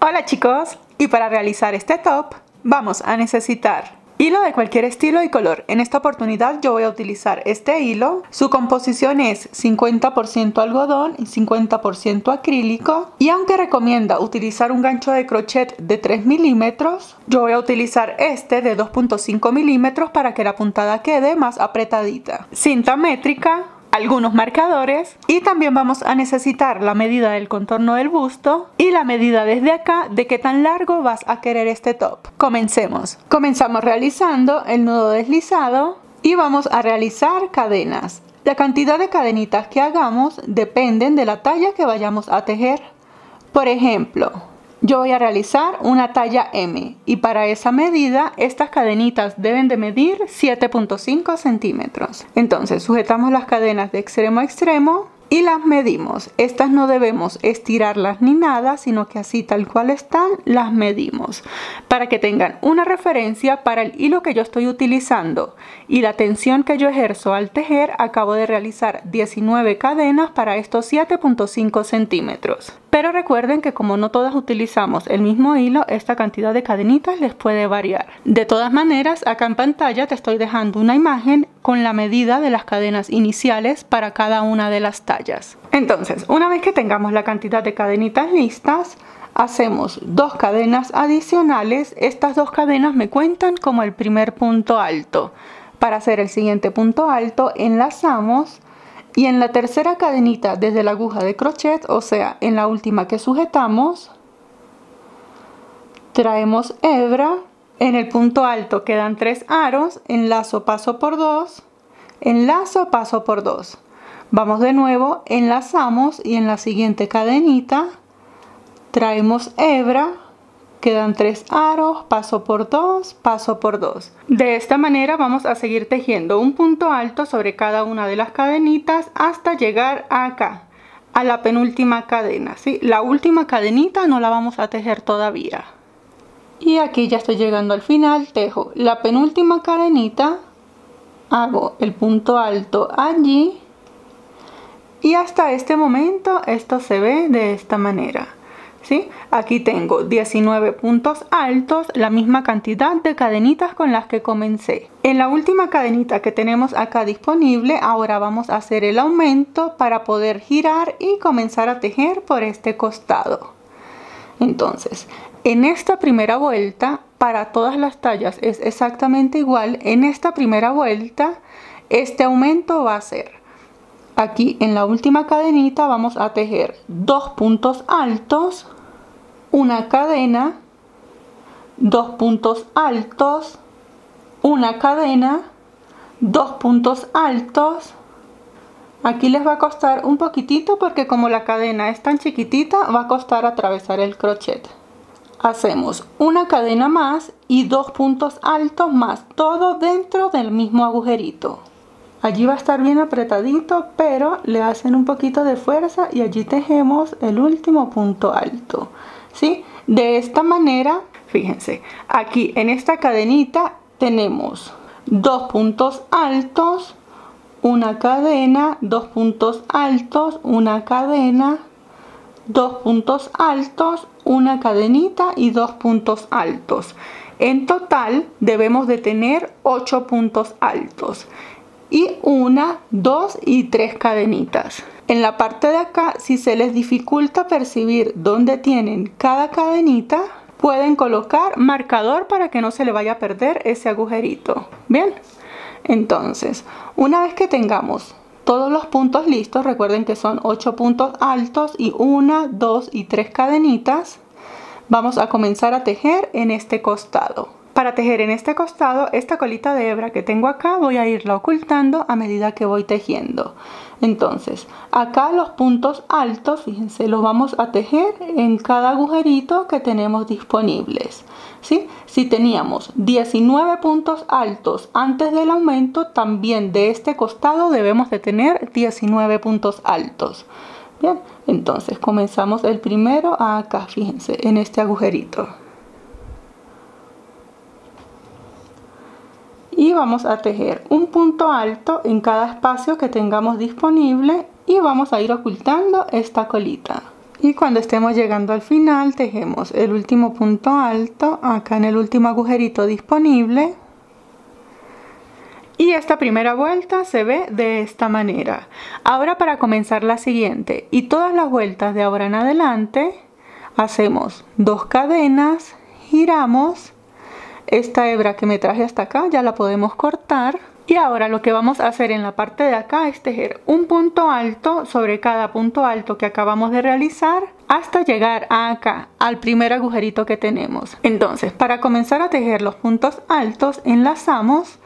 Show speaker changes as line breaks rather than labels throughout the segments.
Hola chicos, y para realizar este top vamos a necesitar hilo de cualquier estilo y color. En esta oportunidad yo voy a utilizar este hilo. Su composición es 50% algodón y 50% acrílico. Y aunque recomienda utilizar un gancho de crochet de 3 milímetros, yo voy a utilizar este de 2.5 milímetros para que la puntada quede más apretadita. Cinta métrica, algunos marcadores y también vamos a necesitar la medida del contorno del busto y la medida desde acá de qué tan largo vas a querer este top. Comencemos. Comenzamos realizando el nudo deslizado y vamos a realizar cadenas. La cantidad de cadenitas que hagamos dependen de la talla que vayamos a tejer. Por ejemplo, yo voy a realizar una talla M y para esa medida estas cadenitas deben de medir 7.5 centímetros. Entonces sujetamos las cadenas de extremo a extremo y las medimos. Estas no debemos estirarlas ni nada, sino que así tal cual están las medimos. Para que tengan una referencia para el hilo que yo estoy utilizando y la tensión que yo ejerzo al tejer, acabo de realizar 19 cadenas para estos 7.5 centímetros. Pero recuerden que como no todas utilizamos el mismo hilo, esta cantidad de cadenitas les puede variar. De todas maneras, acá en pantalla te estoy dejando una imagen con la medida de las cadenas iniciales para cada una de las tallas. Entonces, una vez que tengamos la cantidad de cadenitas listas, hacemos 2 cadenas adicionales. Estas 2 cadenas me cuentan como el primer punto alto. Para hacer el siguiente punto alto, enlazamos. Y en la tercera cadenita desde la aguja de crochet, o sea, en la última que sujetamos, traemos hebra. En el punto alto quedan 3 aros, enlazo, paso por 2, enlazo, paso por 2. Vamos de nuevo, enlazamos y en la siguiente cadenita traemos hebra. Quedan 3 aros, paso por 2, paso por 2. De esta manera vamos a seguir tejiendo un punto alto sobre cada una de las cadenitas hasta llegar acá, a la penúltima cadena, ¿sí? La última cadenita no la vamos a tejer todavía. Y aquí ya estoy llegando al final, tejo la penúltima cadenita, hago el punto alto allí y hasta este momento esto se ve de esta manera. ¿Sí? Aquí tengo 19 puntos altos, la misma cantidad de cadenitas con las que comencé. En la última cadenita que tenemos acá disponible, ahora vamos a hacer el aumento para poder girar y comenzar a tejer por este costado. Entonces, en esta primera vuelta, para todas las tallas es exactamente igual. En esta primera vuelta, este aumento va a ser: aquí en la última cadenita vamos a tejer 2 puntos altos, una cadena, 2 puntos altos, una cadena, 2 puntos altos. Aquí les va a costar un poquitito porque como la cadena es tan chiquitita, va a costar atravesar el crochet. Hacemos una cadena más y 2 puntos altos más, todo dentro del mismo agujerito. Allí va a estar bien apretadito, pero le hacen un poquito de fuerza y allí tejemos el último punto alto, ¿sí? De esta manera, fíjense, aquí en esta cadenita tenemos 2 puntos altos, una cadena, 2 puntos altos, una cadena, 2 puntos altos, una cadenita y 2 puntos altos. En total debemos de tener 8 puntos altos. Y 1, 2 y 3 cadenitas. En la parte de acá, si se les dificulta percibir dónde tienen cada cadenita, pueden colocar marcador para que no se le vaya a perder ese agujerito. Bien, entonces, una vez que tengamos todos los puntos listos, recuerden que son 8 puntos altos y 1, 2 y 3 cadenitas, vamos a comenzar a tejer en este costado. Para tejer en este costado, esta colita de hebra que tengo acá voy a irla ocultando a medida que voy tejiendo. Entonces, acá los puntos altos, fíjense, los vamos a tejer en cada agujerito que tenemos disponibles, ¿sí? Si teníamos 19 puntos altos antes del aumento, también de este costado debemos de tener 19 puntos altos. Bien, entonces comenzamos el primero acá, fíjense, en este agujerito. Y vamos a tejer un punto alto en cada espacio que tengamos disponible y vamos a ir ocultando esta colita. Y cuando estemos llegando al final, tejemos el último punto alto acá en el último agujerito disponible. Y esta primera vuelta se ve de esta manera. Ahora para comenzar la siguiente y todas las vueltas de ahora en adelante, hacemos 2 cadenas, giramos. Esta hebra que me traje hasta acá ya la podemos cortar. Y ahora lo que vamos a hacer en la parte de acá es tejer un punto alto sobre cada punto alto que acabamos de realizar hasta llegar a acá, al primer agujerito que tenemos. Entonces, para comenzar a tejer los puntos altos, enlazamos.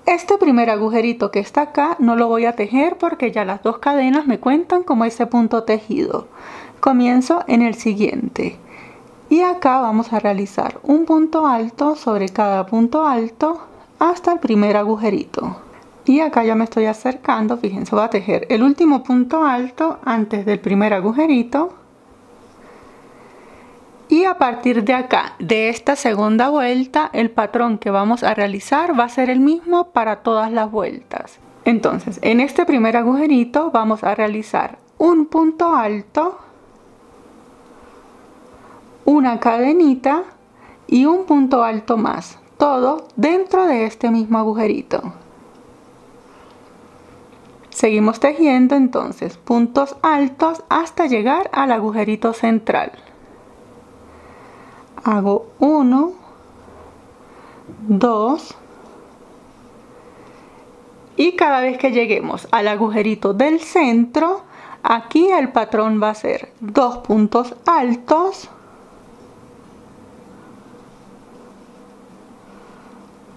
Este primer agujerito que está acá no lo voy a tejer porque ya las 2 cadenas me cuentan como ese punto tejido. Comienzo en el siguiente. Y acá vamos a realizar un punto alto sobre cada punto alto hasta el primer agujerito. Y acá ya me estoy acercando, fíjense, voy a tejer el último punto alto antes del primer agujerito. Y a partir de acá, de esta segunda vuelta, el patrón que vamos a realizar va a ser el mismo para todas las vueltas. Entonces, en este primer agujerito vamos a realizar un punto alto, una cadenita y un punto alto más, todo dentro de este mismo agujerito. Seguimos tejiendo entonces puntos altos hasta llegar al agujerito central. Hago 1, 2 y cada vez que lleguemos al agujerito del centro, aquí el patrón va a ser 2 puntos altos,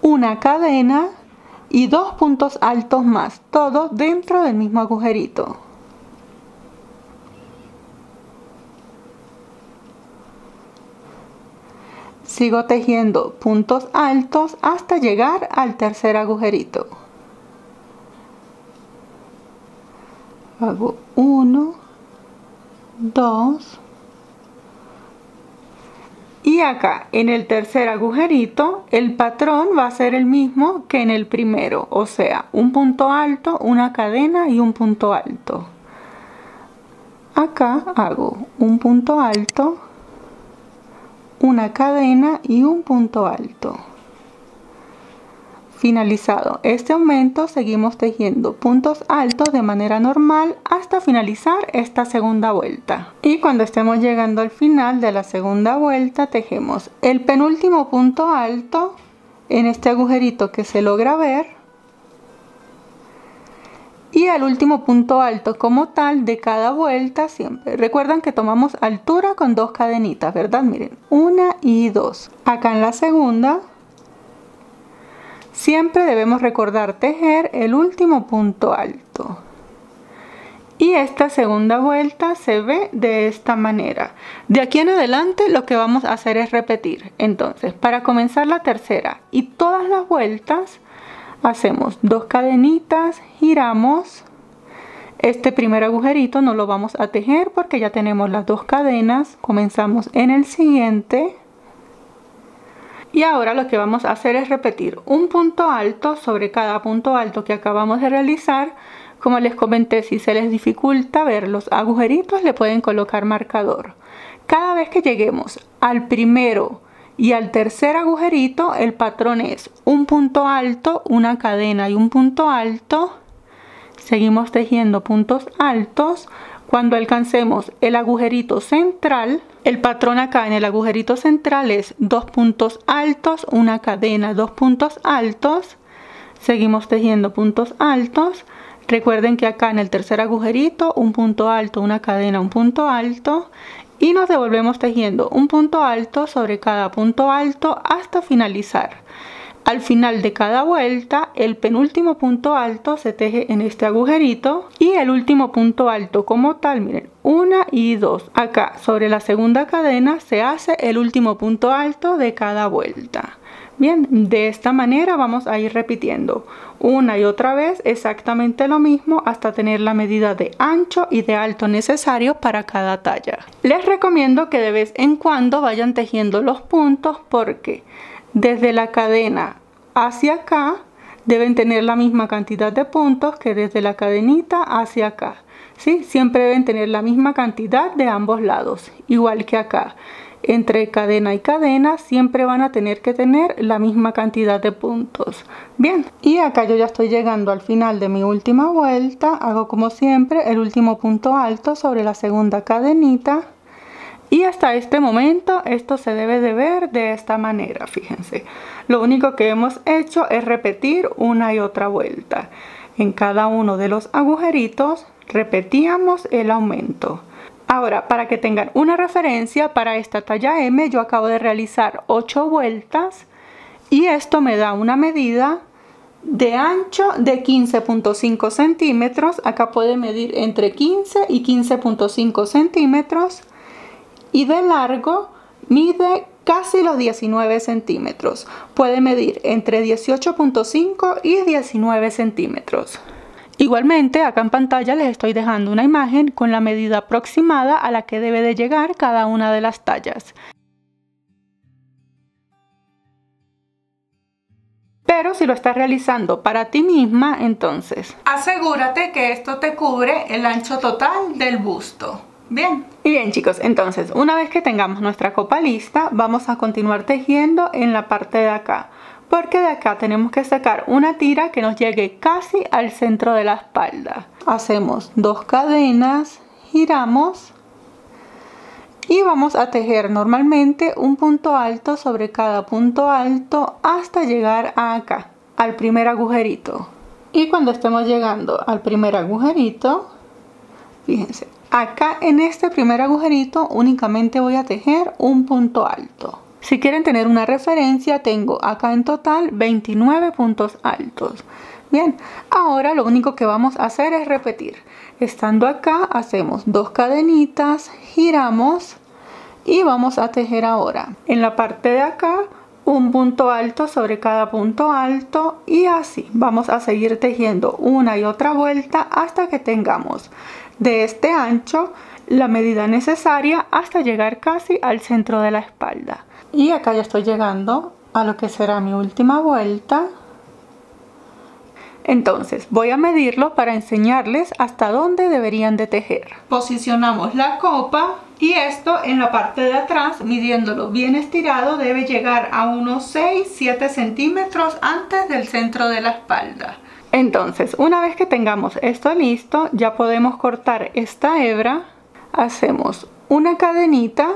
una cadena y 2 puntos altos más, todo dentro del mismo agujerito. Sigo tejiendo puntos altos hasta llegar al tercer agujerito. Hago 1, 2 y acá en el tercer agujerito el patrón va a ser el mismo que en el primero, o sea, un punto alto, una cadena y un punto alto. Acá hago un punto alto, una cadena y un punto alto. Finalizado este aumento, seguimos tejiendo puntos altos de manera normal hasta finalizar esta segunda vuelta. Y cuando estemos llegando al final de la segunda vuelta, tejemos el penúltimo punto alto en este agujerito que se logra ver y el último punto alto como tal de cada vuelta siempre. Recuerdan que tomamos altura con 2 cadenitas, ¿verdad? Miren, 1 y 2. Acá en la segunda siempre debemos recordar tejer el último punto alto. Y esta segunda vuelta se ve de esta manera. De aquí en adelante lo que vamos a hacer es repetir. Entonces, para comenzar la tercera y todas las vueltas, hacemos 2 cadenitas, giramos. Este primer agujerito no lo vamos a tejer porque ya tenemos las 2 cadenas. Comenzamos en el siguiente. Y ahora lo que vamos a hacer es repetir un punto alto sobre cada punto alto que acabamos de realizar. Como les comenté, si se les dificulta ver los agujeritos, le pueden colocar marcador. Cada vez que lleguemos al primero y al tercer agujerito, el patrón es un punto alto, una cadena y un punto alto. Seguimos tejiendo puntos altos. Cuando alcancemos el agujerito central, el patrón acá en el agujerito central es 2 puntos altos, una cadena, 2 puntos altos. Seguimos tejiendo puntos altos. Recuerden que acá en el tercer agujerito, un punto alto, una cadena, un punto alto. Y nos devolvemos tejiendo un punto alto sobre cada punto alto hasta finalizar. Al final de cada vuelta, el penúltimo punto alto se teje en este agujerito y el último punto alto como tal, miren, 1 y 2. Acá sobre la segunda cadena se hace el último punto alto de cada vuelta. Bien, de esta manera vamos a ir repitiendo una y otra vez exactamente lo mismo hasta tener la medida de ancho y de alto necesario para cada talla. Les recomiendo que de vez en cuando vayan tejiendo los puntos porque desde la cadena hacia acá deben tener la misma cantidad de puntos que desde la cadenita hacia acá. ¿sí? Siempre deben tener la misma cantidad de ambos lados, igual que acá. Entre cadena y cadena siempre van a tener que tener la misma cantidad de puntos. Bien, y acá yo ya estoy llegando al final de mi última vuelta. Hago como siempre el último punto alto sobre la segunda cadenita. Y hasta este momento esto se debe de ver de esta manera, fíjense. Lo único que hemos hecho es repetir una y otra vuelta. En cada uno de los agujeritos repetíamos el aumento. Ahora, para que tengan una referencia, para esta talla M yo acabo de realizar 8 vueltas y esto me da una medida de ancho de 15.5 centímetros. Acá puede medir entre 15 y 15.5 centímetros y de largo mide casi los 19 centímetros. Puede medir entre 18.5 y 19 centímetros. Igualmente, acá en pantalla les estoy dejando una imagen con la medida aproximada a la que debe de llegar cada una de las tallas. Pero si lo estás realizando para ti misma, entonces asegúrate que esto te cubre el ancho total del busto. Bien. Y bien, chicos, entonces una vez que tengamos nuestra copa lista, vamos a continuar tejiendo en la parte de acá. Porque de acá tenemos que sacar una tira que nos llegue casi al centro de la espalda. Hacemos 2 cadenas, giramos y vamos a tejer normalmente un punto alto sobre cada punto alto hasta llegar a acá, al primer agujerito. Y cuando estemos llegando al primer agujerito, fíjense, acá en este primer agujerito únicamente voy a tejer un punto alto. Si quieren tener una referencia, tengo acá en total 29 puntos altos. Bien, ahora lo único que vamos a hacer es repetir. Estando acá, hacemos 2 cadenitas, giramos y vamos a tejer ahora. En la parte de acá, un punto alto sobre cada punto alto y así. Vamos a seguir tejiendo una y otra vuelta hasta que tengamos de este ancho la medida necesaria hasta llegar casi al centro de la espalda. Y acá ya estoy llegando a lo que será mi última vuelta. Entonces voy a medirlo para enseñarles hasta dónde deberían de tejer. Posicionamos la copa y esto en la parte de atrás, midiéndolo bien estirado, debe llegar a unos 6-7 centímetros antes del centro de la espalda. Entonces, una vez que tengamos esto listo, ya podemos cortar esta hebra. Hacemos una cadenita.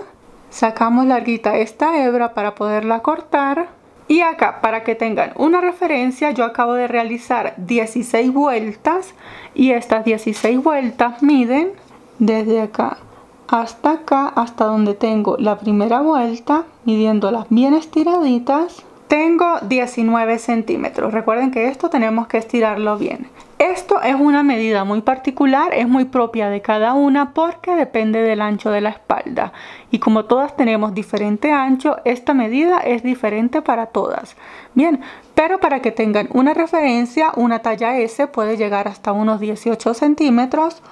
Sacamos larguita esta hebra para poderla cortar y acá, para que tengan una referencia, yo acabo de realizar 16 vueltas y estas 16 vueltas miden desde acá, hasta donde tengo la primera vuelta, midiéndolas bien estiraditas. Tengo 19 centímetros. Recuerden que esto tenemos que estirarlo bien. Esto es una medida muy particular, es muy propia de cada una porque depende del ancho de la espalda. Y como todas tenemos diferente ancho, esta medida es diferente para todas. Bien, pero para que tengan una referencia, una talla S puede llegar hasta unos 18 centímetros.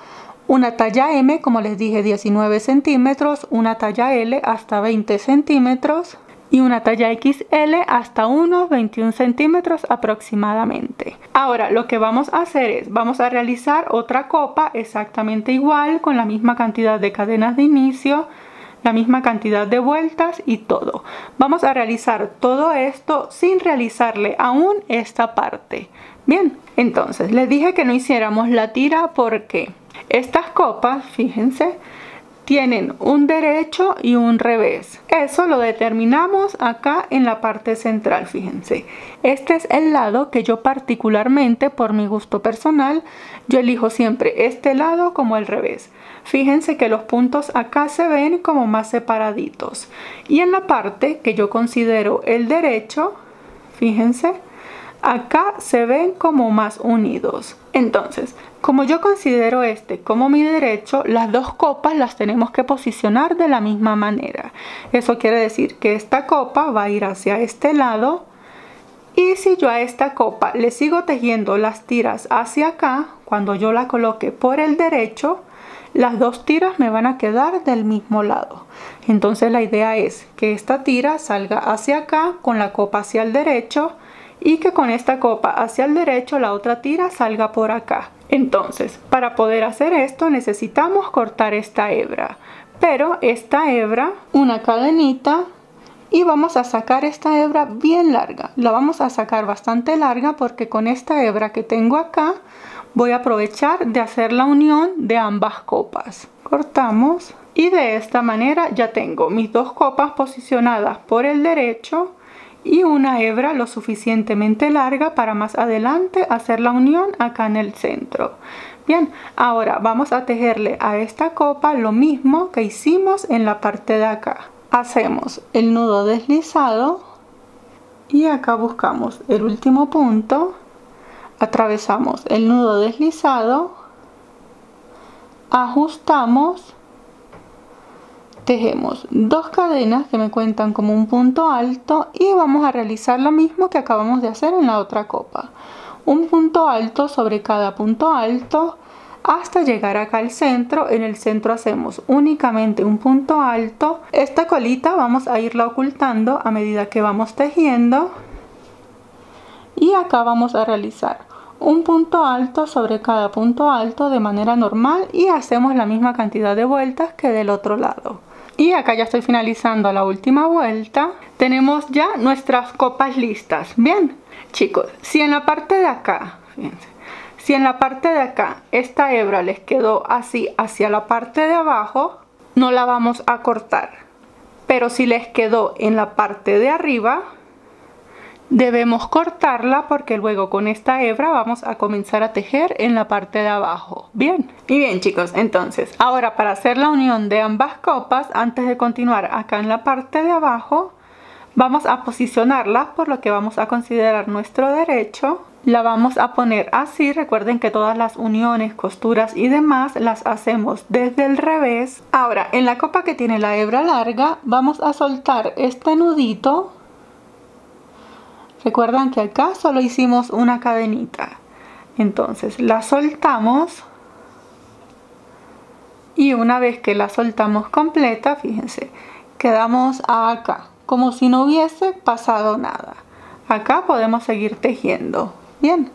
Una talla M, como les dije, 19 centímetros. Una talla L hasta 20 centímetros. Y una talla XL hasta unos 21 centímetros aproximadamente. Ahora lo que vamos a hacer es, vamos a realizar otra copa exactamente igual, con la misma cantidad de cadenas de inicio, la misma cantidad de vueltas y todo. Vamos a realizar todo esto sin realizarle aún esta parte. Bien, entonces les dije que no hiciéramos la tira porque estas copas, fíjense, tienen un derecho y un revés. Eso lo determinamos acá en la parte central, fíjense. Este es el lado que yo particularmente, por mi gusto personal, yo elijo siempre este lado como el revés. Fíjense que los puntos acá se ven como más separaditos. Y en la parte que yo considero el derecho, fíjense, acá se ven como más unidos. Entonces, como yo considero este como mi derecho, las dos copas las tenemos que posicionar de la misma manera. Eso quiere decir que esta copa va a ir hacia este lado. Y si yo a esta copa le sigo tejiendo las tiras hacia acá, cuando yo la coloque por el derecho, las dos tiras me van a quedar del mismo lado. Entonces la idea es que esta tira salga hacia acá con la copa hacia el derecho y que con esta copa hacia el derecho la otra tira salga por acá. Entonces, para poder hacer esto necesitamos cortar esta hebra, pero esta hebra, una cadenita, y vamos a sacar esta hebra bien larga. La vamos a sacar bastante larga porque con esta hebra que tengo acá voy a aprovechar de hacer la unión de ambas copas. Cortamos y de esta manera ya tengo mis dos copas posicionadas por el derecho y una hebra lo suficientemente larga para más adelante hacer la unión acá en el centro. Bien, ahora vamos a tejerle a esta copa lo mismo que hicimos en la parte de acá. Hacemos el nudo deslizado y acá buscamos el último punto, atravesamos el nudo deslizado, ajustamos, tejemos dos cadenas que me cuentan como un punto alto y vamos a realizar lo mismo que acabamos de hacer en la otra copa. Un punto alto sobre cada punto alto hasta llegar acá al centro. En el centro hacemos únicamente un punto alto. Esta colita vamos a irla ocultando a medida que vamos tejiendo. Y acá vamos a realizar un punto alto sobre cada punto alto de manera normal y hacemos la misma cantidad de vueltas que del otro lado. Y acá ya estoy finalizando la última vuelta. Tenemos ya nuestras copas listas. Bien, chicos, si en la parte de acá, fíjense, si en la parte de acá esta hebra les quedó así hacia la parte de abajo, no la vamos a cortar. Pero si les quedó en la parte de arriba, debemos cortarla porque luego con esta hebra vamos a comenzar a tejer en la parte de abajo. Bien, y bien chicos, entonces ahora para hacer la unión de ambas copas, antes de continuar acá en la parte de abajo, vamos a posicionarlas por lo que vamos a considerar nuestro derecho. La vamos a poner así. Recuerden que todas las uniones, costuras y demás las hacemos desde el revés. Ahora en la copa que tiene la hebra larga vamos a soltar este nudito. Recuerdan que acá solo hicimos una cadenita, entonces la soltamos y una vez que la soltamos completa, fíjense, quedamos acá como si no hubiese pasado nada. Acá podemos seguir tejiendo. Bien,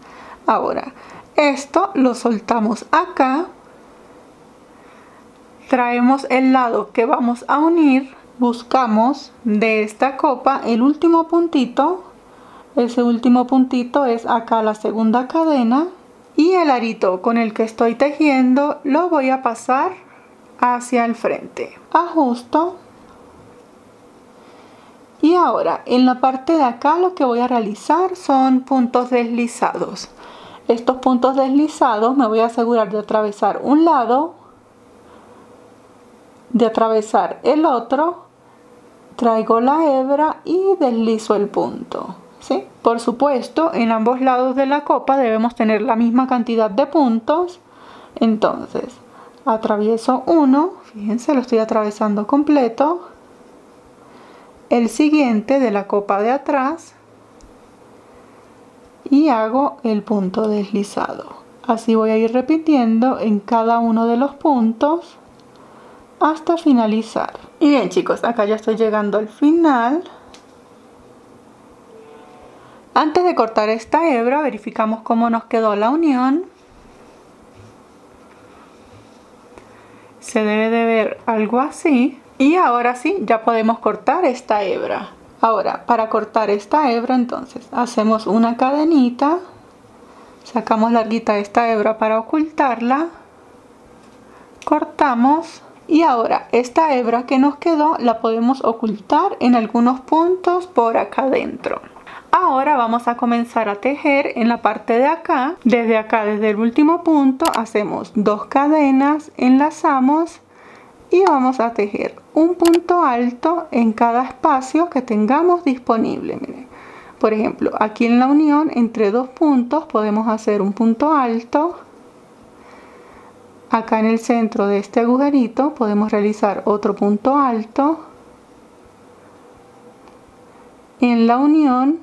ahora esto lo soltamos acá, traemos el lado que vamos a unir, buscamos de esta copa el último puntito. Ese último puntito es acá la segunda cadena y el arito con el que estoy tejiendo lo voy a pasar hacia el frente. Ajusto y ahora en la parte de acá lo que voy a realizar son puntos deslizados. Estos puntos deslizados me voy a asegurar de atravesar un lado, de atravesar el otro, traigo la hebra y deslizo el punto. ¿Sí? Por supuesto, en ambos lados de la copa debemos tener la misma cantidad de puntos. Entonces, atravieso uno, fíjense, lo estoy atravesando completo. El siguiente de la copa de atrás y hago el punto deslizado. Así voy a ir repitiendo en cada uno de los puntos hasta finalizar. Y bien chicos, acá ya estoy llegando al final. Antes de cortar esta hebra verificamos cómo nos quedó la unión. Se debe de ver algo así. Y ahora sí, ya podemos cortar esta hebra. Ahora, para cortar esta hebra entonces hacemos una cadenita. Sacamos larguita esta hebra para ocultarla. Cortamos. Y ahora esta hebra que nos quedó la podemos ocultar en algunos puntos por acá adentro. Ahora vamos a comenzar a tejer en la parte de acá. Desde el último punto hacemos dos cadenas, enlazamos y vamos a tejer un punto alto en cada espacio que tengamos disponible. Miren, por ejemplo, aquí en la unión entre dos puntos podemos hacer un punto alto. Acá en el centro de este agujerito podemos realizar otro punto alto. En la unión.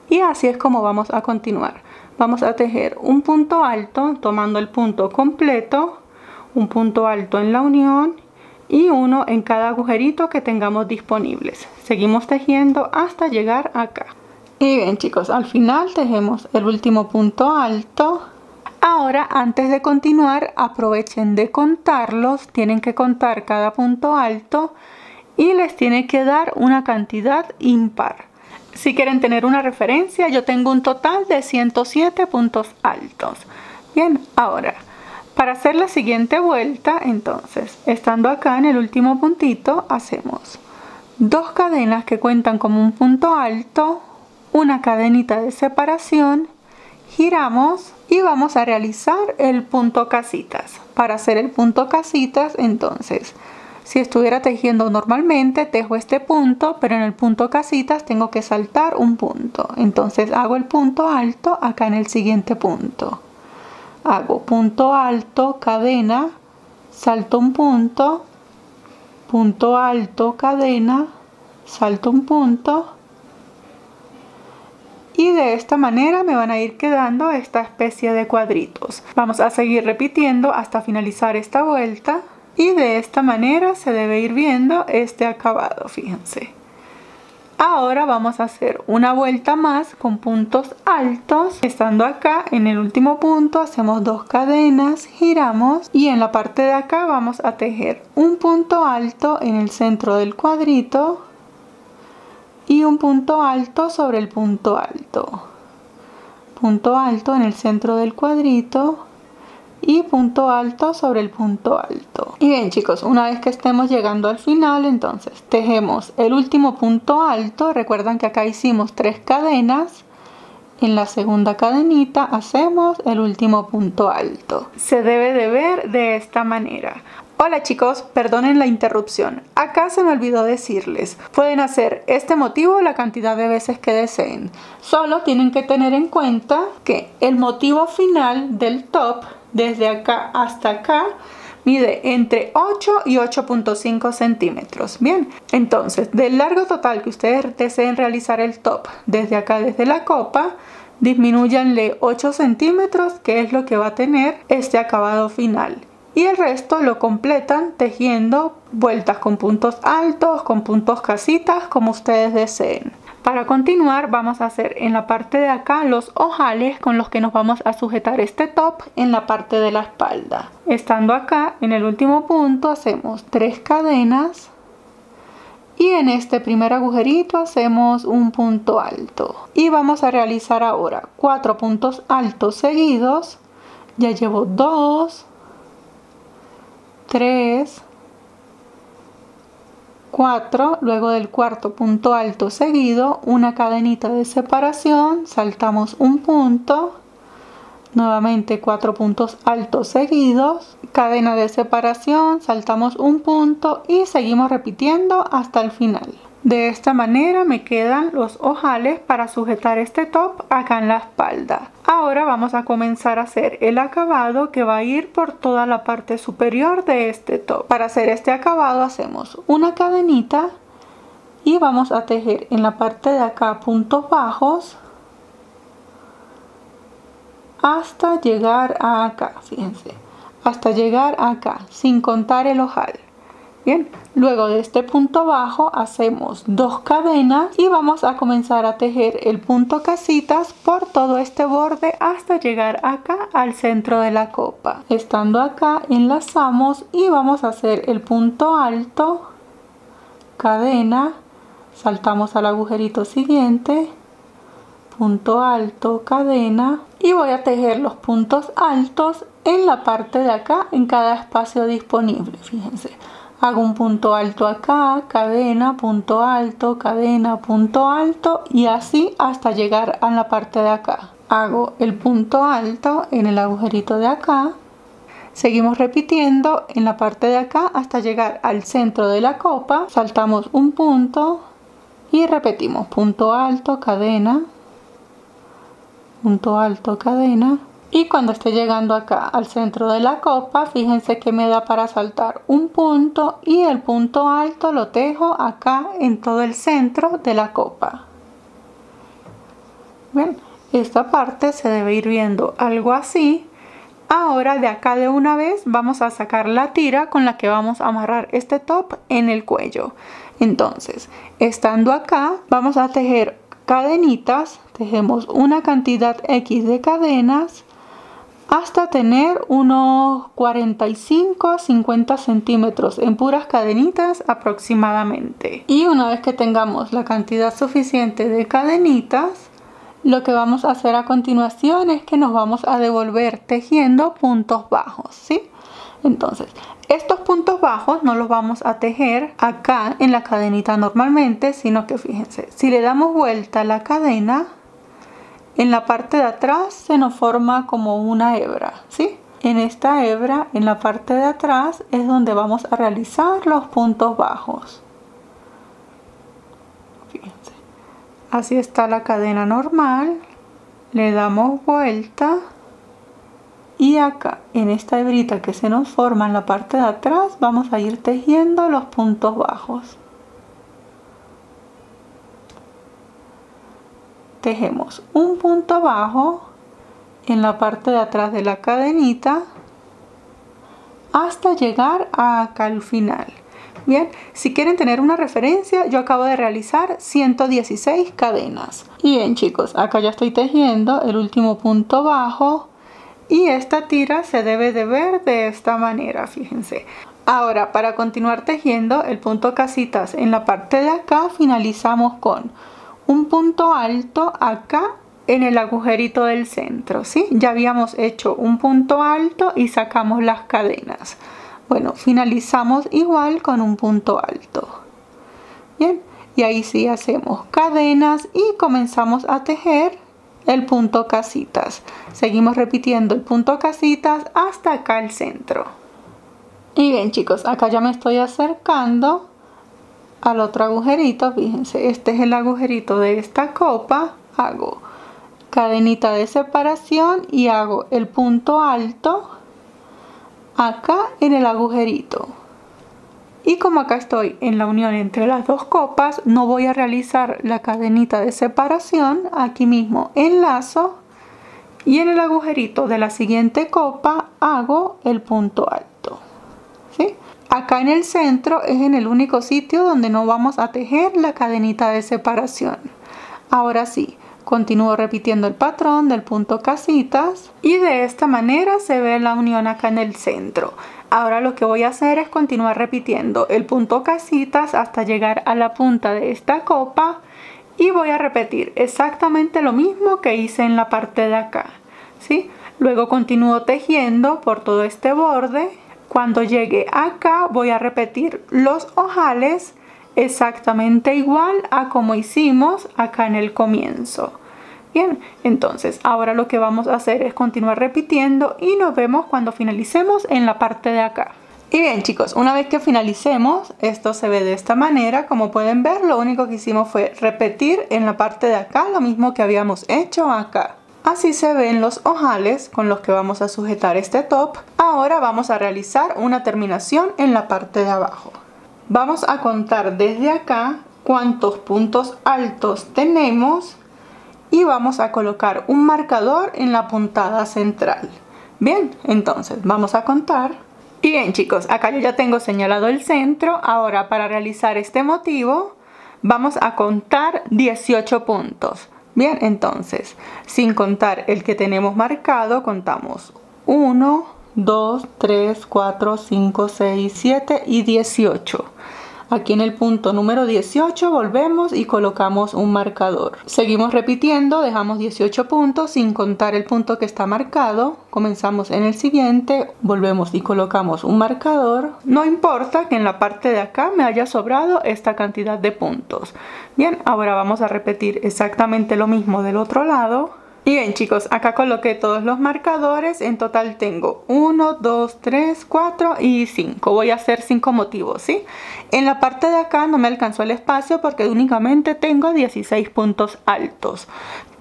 Y así es como vamos a continuar. Vamos a tejer un punto alto tomando el punto completo, un punto alto en la unión y uno en cada agujerito que tengamos disponibles. Seguimos tejiendo hasta llegar acá. Y bien chicos, al final tejemos el último punto alto. Ahora, antes de continuar, aprovechen de contarlos. Tienen que contar cada punto alto y les tiene que dar una cantidad impar. Si quieren tener una referencia, yo tengo un total de 107 puntos altos. Bien, ahora, para hacer la siguiente vuelta, entonces, estando acá en el último puntito, hacemos 2 cadenas que cuentan como un punto alto, una cadenita de separación, giramos y vamos a realizar el punto casitas. Para hacer el punto casitas, entonces, si estuviera tejiendo normalmente, tejo este punto, pero en el punto casitas tengo que saltar un punto. Entonces hago el punto alto acá en el siguiente punto. Hago punto alto, cadena, salto un punto alto, cadena, salto un punto. Y de esta manera me van a ir quedando esta especie de cuadritos. Vamos a seguir repitiendo hasta finalizar esta vuelta. Y de esta manera se debe ir viendo este acabado, fíjense. Ahora vamos a hacer una vuelta más con puntos altos. Estando acá en el último punto hacemos 2 cadenas, giramos y en la parte de acá vamos a tejer un punto alto en el centro del cuadrito y un punto alto sobre el punto alto. Punto alto en el centro del cuadrito y punto alto sobre el punto alto. Y bien chicos, una vez que estemos llegando al final, entonces tejemos el último punto alto. Recuerdan que acá hicimos 3 cadenas. En la segunda cadenita hacemos el último punto alto. Se debe de ver de esta manera. Hola chicos, perdonen la interrupción. Acá se me olvidó decirles, pueden hacer este motivo la cantidad de veces que deseen. Solo tienen que tener en cuenta que el motivo final del top, desde acá hasta acá, mide entre 8 y 8.5 centímetros. Bien, entonces del largo total que ustedes deseen realizar el top, desde acá, desde la copa, disminúyanle 8 centímetros, que es lo que va a tener este acabado final. Y el resto lo completan tejiendo vueltas con puntos altos, con puntos casitas, como ustedes deseen. Para continuar vamos a hacer en la parte de acá los ojales con los que nos vamos a sujetar este top en la parte de la espalda. Estando acá en el último punto hacemos 3 cadenas y en este primer agujerito hacemos un punto alto. Y vamos a realizar ahora 4 puntos altos seguidos. Ya llevo 2, 3, 4, luego del cuarto punto alto seguido, una cadenita de separación, saltamos un punto, nuevamente 4 puntos altos seguidos, cadena de separación, saltamos un punto y seguimos repitiendo hasta el final. De esta manera me quedan los ojales para sujetar este top acá en la espalda. Ahora vamos a comenzar a hacer el acabado que va a ir por toda la parte superior de este top. Para hacer este acabado hacemos una cadenita y vamos a tejer en la parte de acá puntos bajos hasta llegar a acá, fíjense, hasta llegar acá sin contar el ojal. Bien, luego de este punto bajo hacemos 2 cadenas y vamos a comenzar a tejer el punto casitas por todo este borde hasta llegar acá al centro de la copa. Estando acá enlazamos y vamos a hacer el punto alto, cadena, saltamos al agujerito siguiente, punto alto, cadena y voy a tejer los puntos altos en la parte de acá en cada espacio disponible, fíjense. Hago un punto alto acá, cadena, punto alto, cadena, punto alto y así hasta llegar a la parte de acá. Hago el punto alto en el agujerito de acá. Seguimos repitiendo en la parte de acá hasta llegar al centro de la copa. Saltamos un punto y repetimos punto alto, cadena, punto alto, cadena. Y cuando esté llegando acá al centro de la copa, fíjense que me da para saltar un punto y el punto alto lo tejo acá en todo el centro de la copa. Bien, esta parte se debe ir viendo algo así. Ahora de acá de una vez vamos a sacar la tira con la que vamos a amarrar este top en el cuello. Entonces, estando acá, vamos a tejer cadenitas. Tejemos una cantidad X de cadenas hasta tener unos 45-50 centímetros en puras cadenitas aproximadamente. Y una vez que tengamos la cantidad suficiente de cadenitas, lo que vamos a hacer a continuación es que nos vamos a devolver tejiendo puntos bajos, ¿sí? Entonces, estos puntos bajos no los vamos a tejer acá en la cadenita normalmente, sino que fíjense, si le damos vuelta a la cadena, en la parte de atrás se nos forma como una hebra, ¿sí? En esta hebra, en la parte de atrás, es donde vamos a realizar los puntos bajos. Fíjense. Así está la cadena normal. Le damos vuelta. Y acá, en esta hebrita que se nos forma en la parte de atrás, vamos a ir tejiendo los puntos bajos. Tejemos un punto bajo en la parte de atrás de la cadenita hasta llegar acá al final. Bien, si quieren tener una referencia, yo acabo de realizar 116 cadenas. Y bien chicos, acá ya estoy tejiendo el último punto bajo y esta tira se debe de ver de esta manera, fíjense. Ahora, para continuar tejiendo el punto casitas en la parte de acá, finalizamos con un punto alto acá en el agujerito del centro, ¿sí? Ya habíamos hecho un punto alto y sacamos las cadenas. Bueno, finalizamos igual con un punto alto. Bien, y ahí sí hacemos cadenas y comenzamos a tejer el punto casitas. Seguimos repitiendo el punto casitas hasta acá al centro. Y bien chicos, acá ya me estoy acercando al otro agujerito. Fíjense, este es el agujerito de esta copa. Hago cadenita de separación y hago el punto alto acá en el agujerito. Y como acá estoy en la unión entre las dos copas, no voy a realizar la cadenita de separación. Aquí mismo enlazo y en el agujerito de la siguiente copa hago el punto alto, ¿sí? Acá en el centro es en el único sitio donde no vamos a tejer la cadenita de separación. Ahora sí, continúo repitiendo el patrón del punto casitas y de esta manera se ve la unión acá en el centro. Ahora lo que voy a hacer es continuar repitiendo el punto casitas hasta llegar a la punta de esta copa y voy a repetir exactamente lo mismo que hice en la parte de acá, ¿sí? Luego continúo tejiendo por todo este borde. Cuando llegue acá voy a repetir los ojales exactamente igual a como hicimos acá en el comienzo. Bien, entonces ahora lo que vamos a hacer es continuar repitiendo y nos vemos cuando finalicemos en la parte de acá. Y bien chicos, una vez que finalicemos, esto se ve de esta manera. Como pueden ver, lo único que hicimos fue repetir en la parte de acá lo mismo que habíamos hecho acá. Así se ven los ojales con los que vamos a sujetar este top. Ahora vamos a realizar una terminación en la parte de abajo. Vamos a contar desde acá cuántos puntos altos tenemos y vamos a colocar un marcador en la puntada central. Bien, entonces vamos a contar. Y bien chicos, acá yo ya tengo señalado el centro. Ahora para realizar este motivo vamos a contar 18 puntos. Bien, entonces, sin contar el que tenemos marcado, contamos 1, 2, 3, 4, 5, 6, 7 y 18. Aquí en el punto número 18 volvemos y colocamos un marcador. Seguimos repitiendo, dejamos 18 puntos sin contar el punto que está marcado. Comenzamos en el siguiente, volvemos y colocamos un marcador. No importa que en la parte de acá me haya sobrado esta cantidad de puntos. Bien, ahora vamos a repetir exactamente lo mismo del otro lado. Y bien chicos, acá coloqué todos los marcadores. En total tengo 1, 2, 3, 4 y 5. Voy a hacer 5 motivos, ¿sí? En la parte de acá no me alcanzó el espacio porque únicamente tengo 16 puntos altos.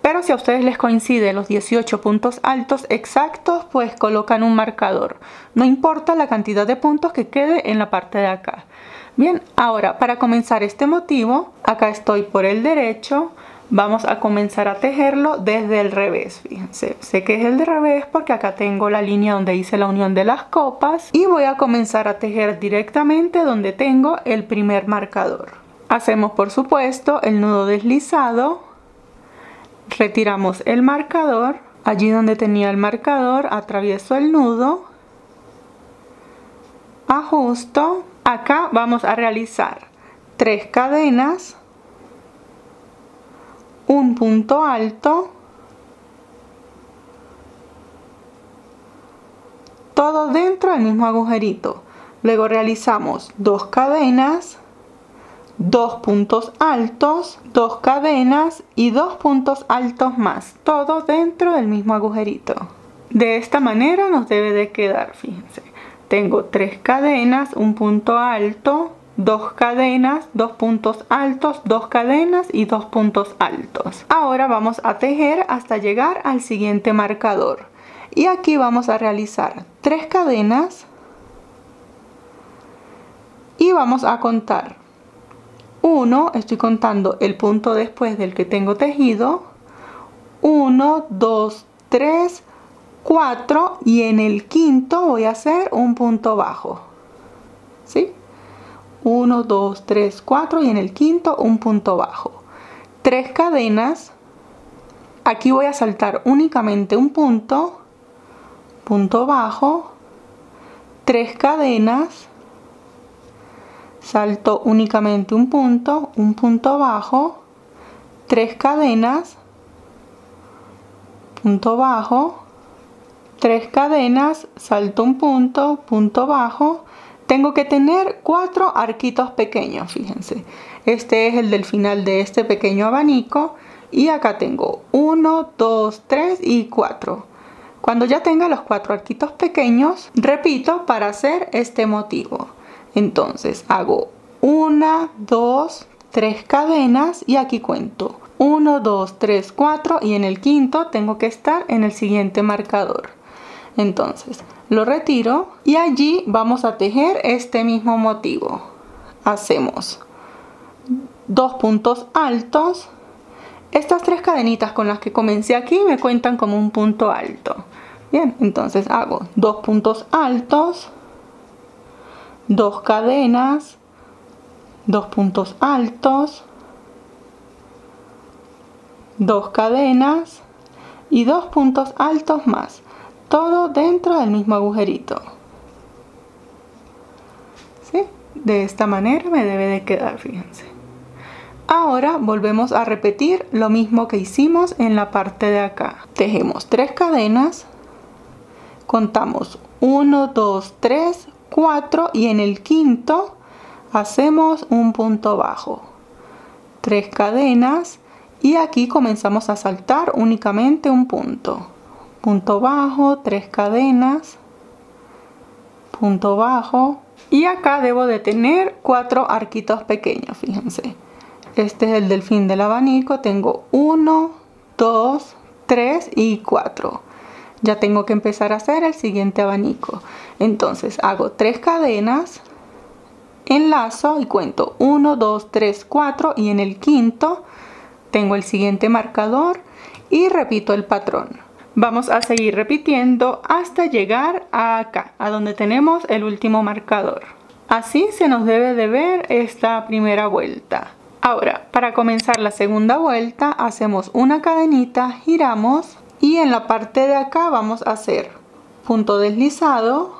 Pero si a ustedes les coinciden los 18 puntos altos exactos, pues colocan un marcador. No importa la cantidad de puntos que quede en la parte de acá. Bien, ahora para comenzar este motivo, acá estoy por el derecho. Vamos a comenzar a tejerlo desde el revés, fíjense. Sé que es el de revés porque acá tengo la línea donde hice la unión de las copas. Y voy a comenzar a tejer directamente donde tengo el primer marcador. Hacemos por supuesto el nudo deslizado. Retiramos el marcador. Allí donde tenía el marcador atravieso el nudo. Ajusto. Acá vamos a realizar 3 cadenas. Un punto alto, todo dentro del mismo agujerito. Luego realizamos 2 cadenas, 2 puntos altos, 2 cadenas y 2 puntos altos más, todo dentro del mismo agujerito. De esta manera nos debe de quedar, fíjense. Tengo 3 cadenas, un punto alto, 2 cadenas, 2 puntos altos, 2 cadenas y 2 puntos altos. Ahora vamos a tejer hasta llegar al siguiente marcador. Y aquí vamos a realizar 3 cadenas y vamos a contar 1, estoy contando el punto después del que tengo tejido, 1, 2, 3, 4 y en el quinto voy a hacer un punto bajo. ¿Sí? 1, 2, 3, 4 y en el quinto un punto bajo. 3 cadenas. Aquí voy a saltar únicamente un punto, punto bajo, 3 cadenas, salto únicamente un punto bajo, 3 cadenas, punto bajo, 3 cadenas, salto un punto bajo. Tengo que tener 4 arquitos pequeños, fíjense. Este es el del final de este pequeño abanico. Y acá tengo 1, 2, 3 y 4. Cuando ya tenga los 4 arquitos pequeños, repito para hacer este motivo. Entonces hago 1, 2, 3 cadenas y aquí cuento 1, 2, 3, 4 y en el quinto tengo que estar en el siguiente marcador. Entonces lo retiro y allí vamos a tejer este mismo motivo. Hacemos 2 puntos altos. Estas 3 cadenitas con las que comencé aquí me cuentan como un punto alto. Bien, entonces hago 2 puntos altos, 2 cadenas, 2 puntos altos, 2 cadenas y 2 puntos altos más. Todo dentro del mismo agujerito. ¿Sí? De esta manera me debe de quedar, fíjense. Ahora volvemos a repetir lo mismo que hicimos en la parte de acá. Tejemos 3 cadenas, contamos 1, 2, 3, 4 y en el quinto hacemos un punto bajo. 3 cadenas y aquí comenzamos a saltar únicamente un punto. Punto bajo, 3 cadenas, punto bajo y acá debo de tener 4 arquitos pequeños, fíjense. Este es el del fin del abanico, tengo 1, 2, 3 y 4. Ya tengo que empezar a hacer el siguiente abanico. Entonces hago 3 cadenas, enlazo y cuento 1, 2, 3, 4 y en el quinto tengo el siguiente marcador y repito el patrón. Vamos a seguir repitiendo hasta llegar a acá, a donde tenemos el último marcador. Así se nos debe de ver esta primera vuelta. Ahora, para comenzar la segunda vuelta, hacemos una cadenita, giramos y en la parte de acá vamos a hacer punto deslizado,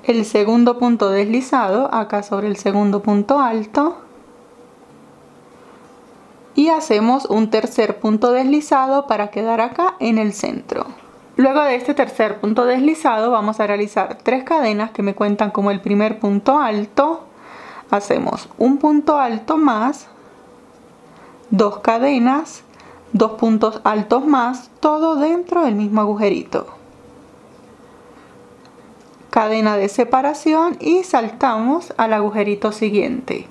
el segundo punto deslizado acá sobre el segundo punto alto y hacemos un tercer punto deslizado para quedar acá en el centro. Luego de este tercer punto deslizado vamos a realizar 3 cadenas que me cuentan como el primer punto alto. Hacemos un punto alto más, 2 cadenas, 2 puntos altos más, todo dentro del mismo agujerito. Cadena de separación y saltamos al agujerito siguiente.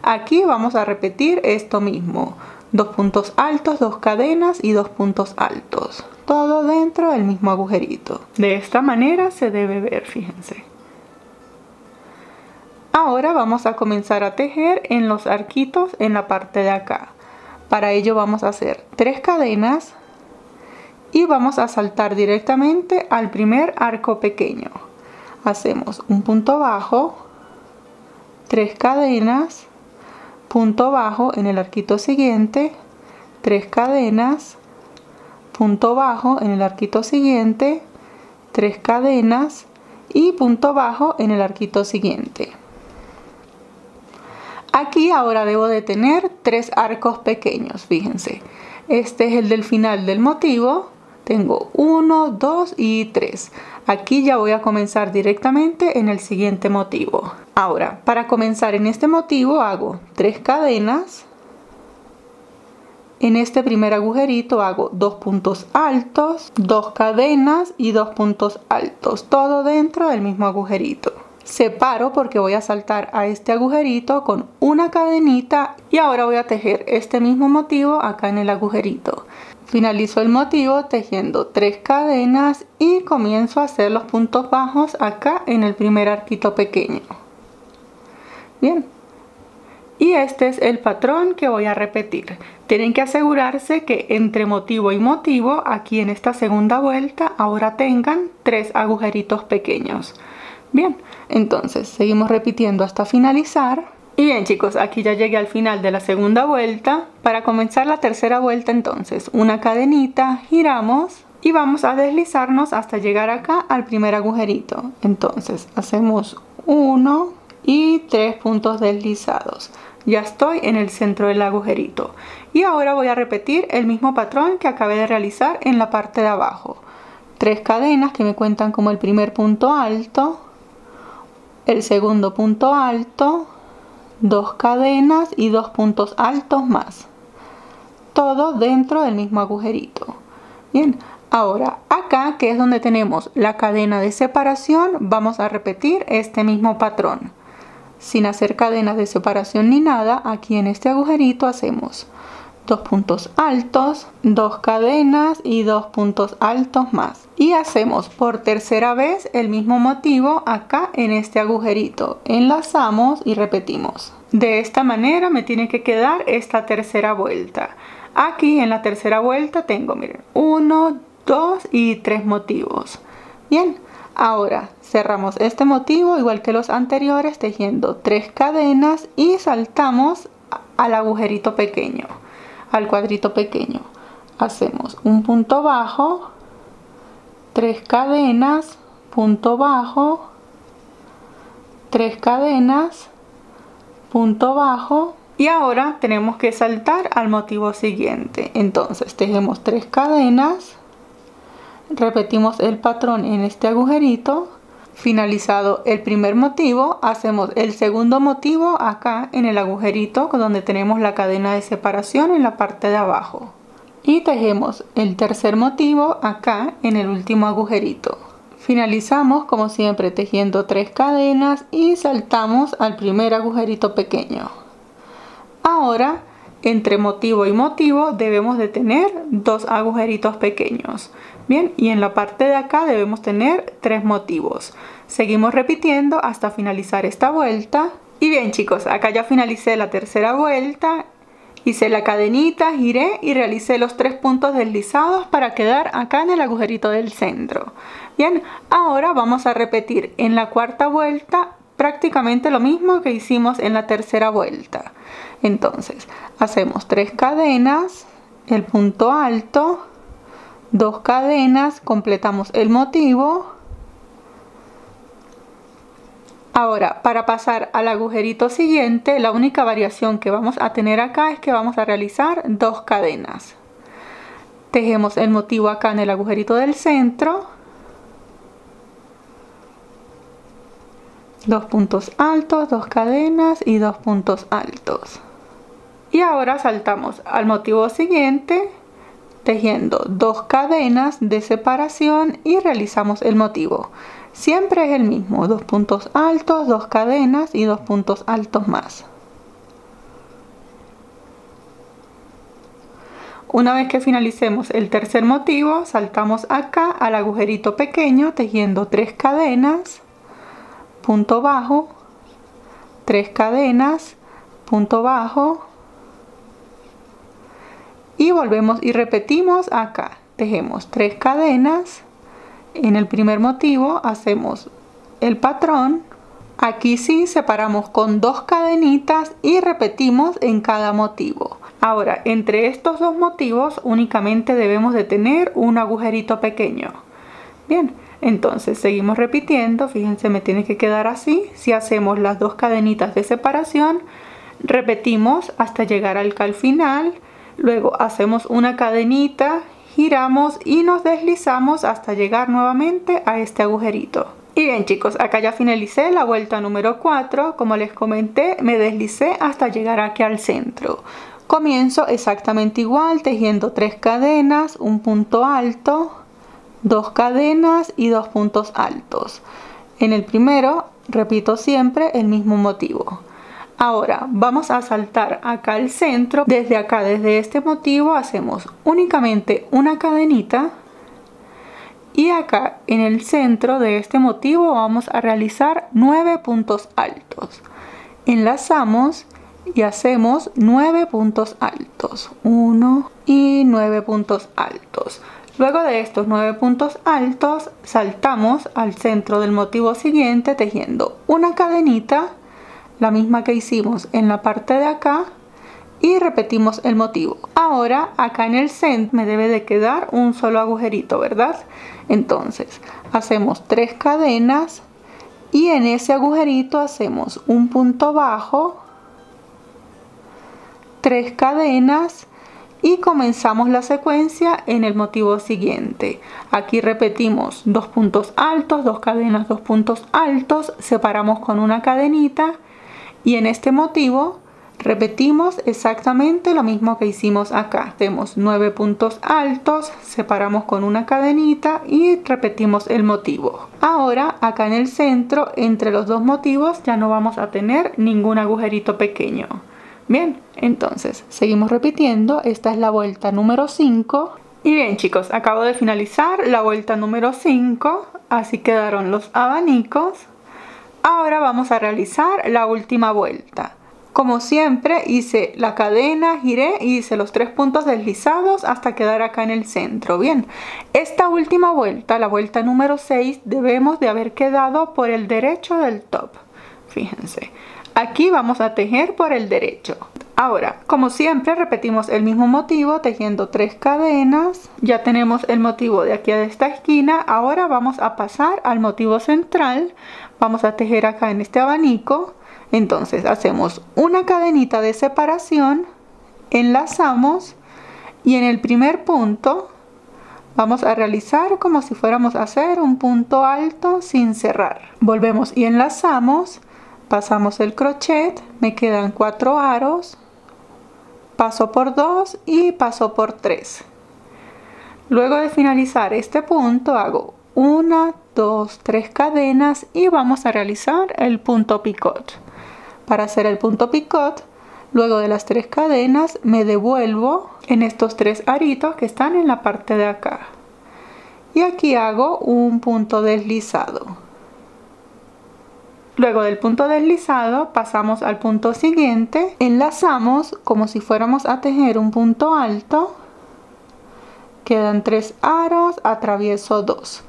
Aquí vamos a repetir esto mismo. 2 puntos altos, 2 cadenas y 2 puntos altos. Todo dentro del mismo agujerito. De esta manera se debe ver, fíjense. Ahora ahora vamos a comenzar a tejer en los arquitos en la parte de acá. Para ello vamos a hacer 3 cadenas y vamos a saltar directamente al primer arco pequeño. Hacemos un punto bajo, 3 cadenas, punto bajo en el arquito siguiente, 3 cadenas, punto bajo en el arquito siguiente, 3 cadenas y punto bajo en el arquito siguiente. Aquí ahora debo de tener 3 arcos pequeños, fíjense. Este es el del final del motivo. Tengo 1, 2 y 3. Aquí ya voy a comenzar directamente en el siguiente motivo. Ahora, para comenzar en este motivo hago 3 cadenas. En este primer agujerito hago 2 puntos altos, 2 cadenas y 2 puntos altos, todo dentro del mismo agujerito. Separo porque voy a saltar a este agujerito con una cadenita y ahora voy a tejer este mismo motivo acá en el agujerito. Finalizo el motivo tejiendo 3 cadenas y comienzo a hacer los puntos bajos acá en el primer arquito pequeño. Bien. Y este es el patrón que voy a repetir. Tienen que asegurarse que entre motivo y motivo, aquí en esta segunda vuelta, ahora tengan 3 agujeritos pequeños. Bien, entonces seguimos repitiendo hasta finalizar. Y bien chicos, aquí ya llegué al final de la segunda vuelta. Para comenzar la tercera vuelta entonces, una cadenita, giramos y vamos a deslizarnos hasta llegar acá al primer agujerito. Entonces hacemos 1 y 3 puntos deslizados. Ya estoy en el centro del agujerito. Y ahora voy a repetir el mismo patrón que acabé de realizar en la parte de abajo. 3 cadenas que me cuentan como el primer punto alto, el segundo punto alto, 2 cadenas y 2 puntos altos más. Todo dentro del mismo agujerito. Bien, ahora acá que es donde tenemos la cadena de separación, vamos a repetir este mismo patrón. Sin hacer cadenas de separación ni nada, aquí en este agujerito hacemos 2 puntos altos, 2 cadenas y 2 puntos altos más. Y hacemos por tercera vez el mismo motivo acá en este agujerito. Enlazamos y repetimos. De esta manera me tiene que quedar esta tercera vuelta. Aquí en la tercera vuelta tengo, miren, 1, 2 y 3 motivos. Bien, ahora cerramos este motivo igual que los anteriores tejiendo 3 cadenas y saltamos al agujerito pequeño, al cuadrito pequeño. Hacemos un punto bajo, 3 cadenas, punto bajo, 3 cadenas, punto bajo y ahora tenemos que saltar al motivo siguiente. Entonces tejemos 3 cadenas, repetimos el patrón en este agujerito. Finalizado el primer motivo, hacemos el segundo motivo acá en el agujerito donde tenemos la cadena de separación en la parte de abajo. Y tejemos el tercer motivo acá en el último agujerito. Finalizamos como siempre tejiendo 3 cadenas y saltamos al primer agujerito pequeño. Ahora, entre motivo y motivo debemos de tener 2 agujeritos pequeños. Bien, y en la parte de acá debemos tener 3 motivos. Seguimos repitiendo hasta finalizar esta vuelta. Y bien chicos, acá ya finalicé la tercera vuelta. Hice la cadenita, giré y realicé los 3 puntos deslizados para quedar acá en el agujerito del centro. Bien, ahora vamos a repetir en la cuarta vuelta prácticamente lo mismo que hicimos en la tercera vuelta. Entonces, hacemos 3 cadenas, el punto alto, 2 cadenas, completamos el motivo. Ahora, para pasar al agujerito siguiente, la única variación que vamos a tener acá es que vamos a realizar 2 cadenas. Tejemos el motivo acá en el agujerito del centro. 2 puntos altos, 2 cadenas y 2 puntos altos. Y ahora saltamos al motivo siguiente, tejiendo 2 cadenas de separación y realizamos el motivo. Siempre es el mismo, 2 puntos altos, 2 cadenas y 2 puntos altos más. Una vez que finalicemos el tercer motivo, saltamos acá al agujerito pequeño tejiendo 3 cadenas, punto bajo, 3 cadenas, punto bajo y volvemos y repetimos acá. Tejemos 3 cadenas en el primer motivo, hacemos el patrón. Aquí sí separamos con 2 cadenitas y repetimos en cada motivo. Ahora, entre estos dos motivos únicamente debemos de tener un agujerito pequeño. Bien, entonces seguimos repitiendo. Fíjense, me tiene que quedar así. Si hacemos las 2 cadenitas de separación, repetimos hasta llegar al final. Luego hacemos una cadenita, giramos y nos deslizamos hasta llegar nuevamente a este agujerito. Y bien chicos, acá ya finalicé la vuelta número 4. Como les comenté, me deslicé hasta llegar aquí al centro. Comienzo exactamente igual, tejiendo 3 cadenas, un punto alto, 2 cadenas y 2 puntos altos. En el primero repito siempre el mismo motivo. Ahora vamos a saltar acá al centro. Desde acá, desde este motivo, hacemos únicamente una cadenita. Y acá en el centro de este motivo vamos a realizar 9 puntos altos. Enlazamos y hacemos 9 puntos altos. 1 y 9 puntos altos. Luego de estos 9 puntos altos, saltamos al centro del motivo siguiente tejiendo una cadenita, la misma que hicimos en la parte de acá, y repetimos el motivo. Ahora acá en el centro me debe de quedar un solo agujerito, ¿verdad? Entonces hacemos 3 cadenas y en ese agujerito hacemos un punto bajo, 3 cadenas y comenzamos la secuencia en el motivo siguiente. Aquí repetimos 2 puntos altos, 2 cadenas, 2 puntos altos, separamos con una cadenita y en este motivo repetimos exactamente lo mismo que hicimos acá. Hacemos 9 puntos altos, separamos con una cadenita y repetimos el motivo. Ahora acá en el centro, entre los dos motivos, ya no vamos a tener ningún agujerito pequeño. Bien, entonces seguimos repitiendo. Esta es la vuelta número 5. Y bien chicos, acabo de finalizar la vuelta número 5. Así quedaron los abanicos. Ahora vamos a realizar la última vuelta. Como siempre hice la cadena, giré y hice los 3 puntos deslizados hasta quedar acá en el centro. Bien, esta última vuelta, la vuelta número 6, debemos de haber quedado por el derecho del top. Fíjense, aquí vamos a tejer por el derecho. Ahora, como siempre, repetimos el mismo motivo tejiendo 3 cadenas. Ya tenemos el motivo de aquí a esta esquina. Ahora vamos a pasar al motivo central. Vamos a tejer acá en este abanico. Entonces hacemos una cadenita de separación, enlazamos y en el primer punto vamos a realizar como si fuéramos a hacer un punto alto sin cerrar. Volvemos y enlazamos, pasamos el crochet, me quedan 4 aros, paso por 2 y paso por 3. Luego de finalizar este punto hago 1, 2, 3 cadenas y vamos a realizar el punto picot. Para hacer el punto picot, luego de las 3 cadenas me devuelvo en estos 3 aritos que están en la parte de acá. Y aquí hago un punto deslizado. Luego del punto deslizado pasamos al punto siguiente, enlazamos como si fuéramos a tejer un punto alto. Quedan 3 aros, atravieso 2.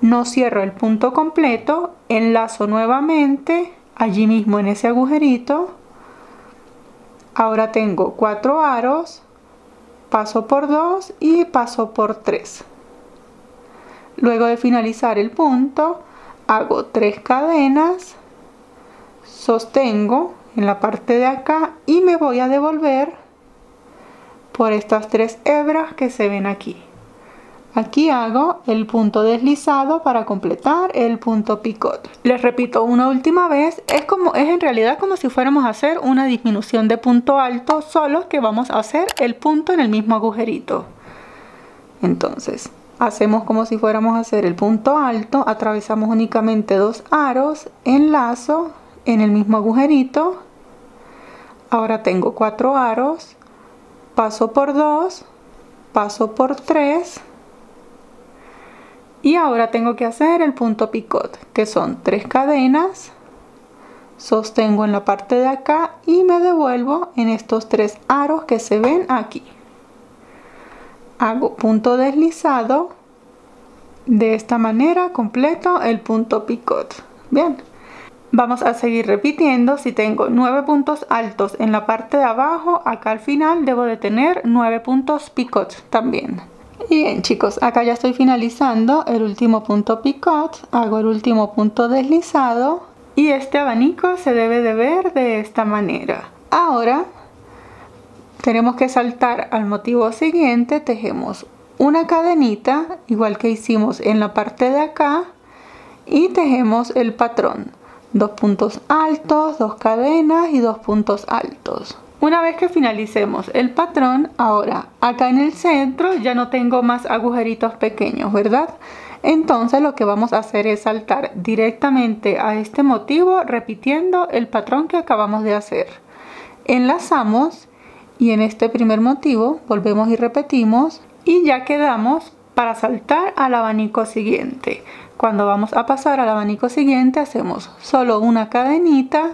No cierro el punto completo, enlazo nuevamente. Allí mismo en ese agujerito. Ahora tengo 4 aros, paso por 2 y paso por 3. Luego de finalizar el punto, hago 3 cadenas, sostengo en la parte de acá y me voy a devolver por estas 3 hebras que se ven aquí. Aquí hago el punto deslizado para completar el punto picot. Les repito una última vez, es en realidad como si fuéramos a hacer una disminución de punto alto, solo que vamos a hacer el punto en el mismo agujerito. Entonces, hacemos como si fuéramos a hacer el punto alto, atravesamos únicamente 2 aros, enlazo en el mismo agujerito. Ahora tengo 4 aros, paso por 2, paso por 3. Y ahora tengo que hacer el punto picot, que son 3 cadenas, sostengo en la parte de acá y me devuelvo en estos 3 aros que se ven aquí. Hago punto deslizado, de esta manera completo el punto picot. Bien, vamos a seguir repitiendo. Si tengo 9 puntos altos en la parte de abajo, acá al final debo de tener 9 puntos picot también. Y bien chicos, acá ya estoy finalizando el último punto picot, hago el último punto deslizado y este abanico se debe de ver de esta manera. Ahora tenemos que saltar al motivo siguiente, tejemos una cadenita igual que hicimos en la parte de acá y tejemos el patrón, 2 puntos altos, 2 cadenas y 2 puntos altos. Una vez que finalicemos el patrón, ahora acá en el centro ya no tengo más agujeritos pequeños, ¿verdad? Entonces lo que vamos a hacer es saltar directamente a este motivo repitiendo el patrón que acabamos de hacer. Enlazamos y en este primer motivo volvemos y repetimos y ya quedamos para saltar al abanico siguiente. Cuando vamos a pasar al abanico siguiente hacemos solo una cadenita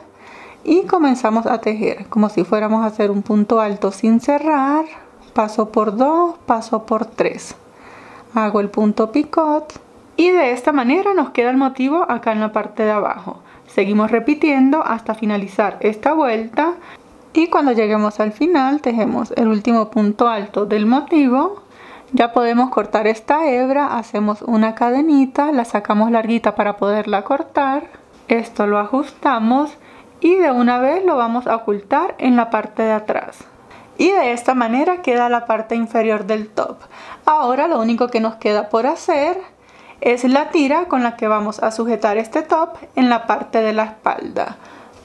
y comenzamos a tejer como si fuéramos a hacer un punto alto sin cerrar, paso por 2, paso por 3. Hago el punto picot y de esta manera nos queda el motivo acá en la parte de abajo. Seguimos repitiendo hasta finalizar esta vuelta y cuando lleguemos al final tejemos el último punto alto del motivo. Ya podemos cortar esta hebra, hacemos una cadenita, la sacamos larguita para poderla cortar. Esto lo ajustamos y de una vez lo vamos a ocultar en la parte de atrás. Y de esta manera queda la parte inferior del top. Ahora lo único que nos queda por hacer es la tira con la que vamos a sujetar este top en la parte de la espalda.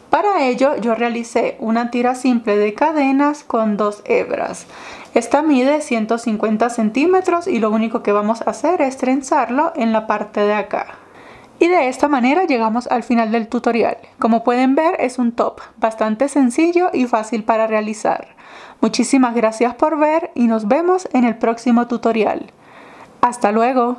Para ello yo realicé una tira simple de cadenas con 2 hebras. Esta mide 150 centímetros y lo único que vamos a hacer es trenzarlo en la parte de acá. Y de esta manera llegamos al final del tutorial. Como pueden ver es un top bastante sencillo y fácil para realizar. Muchísimas gracias por ver y nos vemos en el próximo tutorial. ¡Hasta luego!